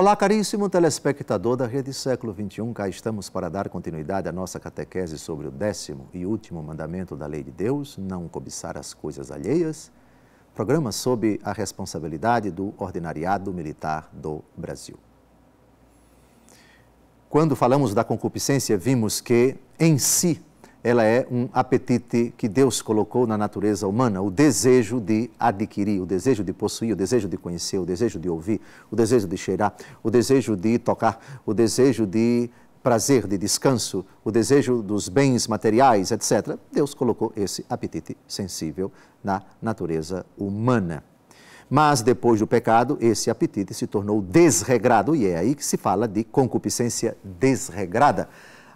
Olá, caríssimo telespectador da Rede Século XXI, cá estamos para dar continuidade à nossa catequese sobre o 10º e último mandamento da Lei de Deus, não cobiçar as coisas alheias, programa sob a responsabilidade do Ordinariado Militar do Brasil. Quando falamos da concupiscência, vimos que, em si, ela é um apetite que Deus colocou na natureza humana, o desejo de adquirir, o desejo de possuir, o desejo de conhecer, o desejo de ouvir, o desejo de cheirar, o desejo de tocar, o desejo de prazer, de descanso, o desejo dos bens materiais, etc. Deus colocou esse apetite sensível na natureza humana. Mas, depois do pecado, esse apetite se tornou desregrado, e é aí que se fala de concupiscência desregrada.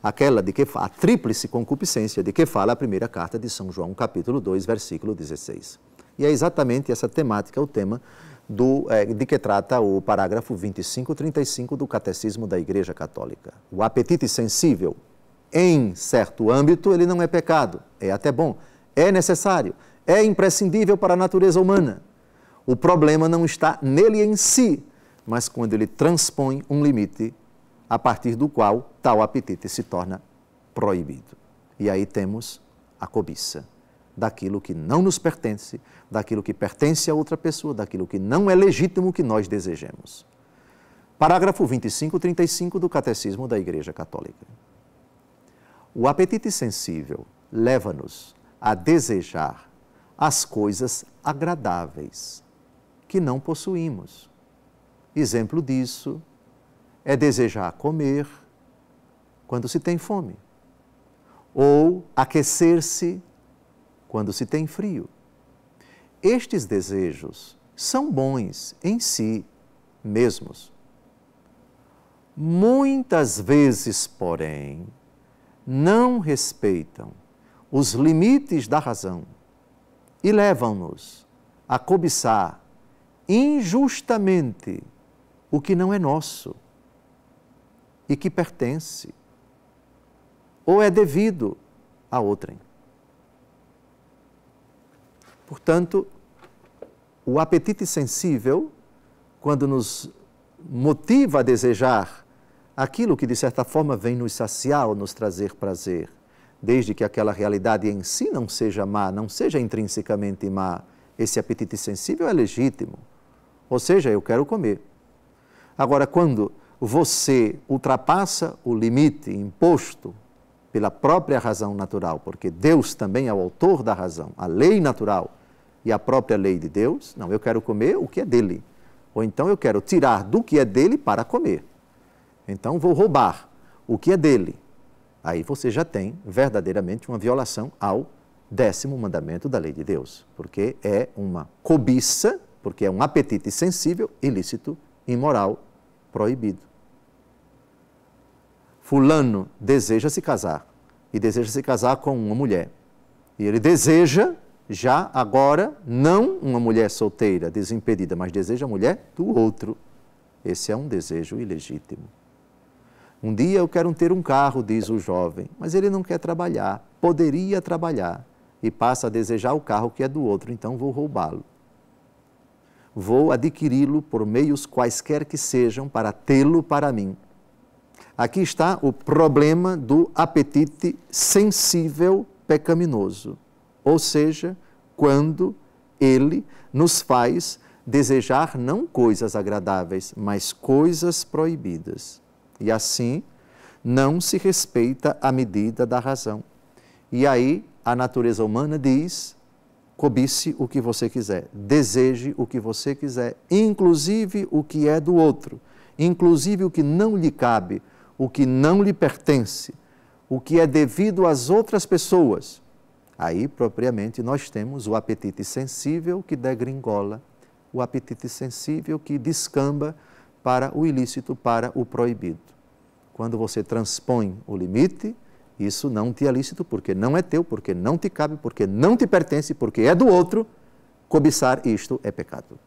Aquela de que a tríplice concupiscência de que fala a primeira carta de São João, capítulo 2, versículo 16. E é exatamente essa temática, o tema de que trata o parágrafo 2535 do Catecismo da Igreja Católica. O apetite sensível, em certo âmbito, ele não é pecado, é até bom, é necessário, é imprescindível para a natureza humana. O problema não está nele em si, mas quando ele transpõe um limite a partir do qual tal apetite se torna proibido. E aí temos a cobiça daquilo que não nos pertence, daquilo que pertence a outra pessoa, daquilo que não é legítimo que nós desejemos. Parágrafo 2535 do Catecismo da Igreja Católica. O apetite sensível leva-nos a desejar as coisas agradáveis que não possuímos. Exemplo disso é desejar comer quando se tem fome, ou aquecer-se quando se tem frio. Estes desejos são bons em si mesmos. Muitas vezes, porém, não respeitam os limites da razão e levam-nos a cobiçar injustamente o que não é nosso e que pertence, ou é devido a outrem. Portanto, o apetite sensível, quando nos motiva a desejar aquilo que de certa forma vem nos saciar ou nos trazer prazer, desde que aquela realidade em si não seja má, não seja intrinsecamente má, esse apetite sensível é legítimo. Ou seja, eu quero comer. Agora, quando você ultrapassa o limite imposto pela própria razão natural, porque Deus também é o autor da razão, a lei natural e a própria lei de Deus, não, eu quero comer o que é dele. Ou então eu quero tirar do que é dele para comer. Então vou roubar o que é dele. Aí você já tem verdadeiramente uma violação ao 10º mandamento da lei de Deus, porque é uma cobiça, porque é um apetite sensível, ilícito, imoral, proibido. Fulano deseja se casar, e deseja se casar com uma mulher. E ele deseja, já agora, não uma mulher solteira, desimpedida, mas deseja a mulher do outro. Esse é um desejo ilegítimo. Um dia eu quero ter um carro, diz o jovem, mas ele não quer trabalhar, poderia trabalhar, e passa a desejar o carro que é do outro, então vou roubá-lo. Vou adquiri-lo por meios quaisquer que sejam para tê-lo para mim. Aqui está o problema do apetite sensível pecaminoso, ou seja, quando ele nos faz desejar não coisas agradáveis, mas coisas proibidas. E assim não se respeita a medida da razão. E aí a natureza humana diz: cobice o que você quiser, deseje o que você quiser, inclusive o que é do outro, inclusive o que não lhe cabe, o que não lhe pertence, o que é devido às outras pessoas. Aí, propriamente, nós temos o apetite sensível que degringola, o apetite sensível que descamba para o ilícito, para o proibido. Quando você transpõe o limite, isso não te é lícito porque não é teu, porque não te cabe, porque não te pertence, porque é do outro. Cobiçar isto é pecado.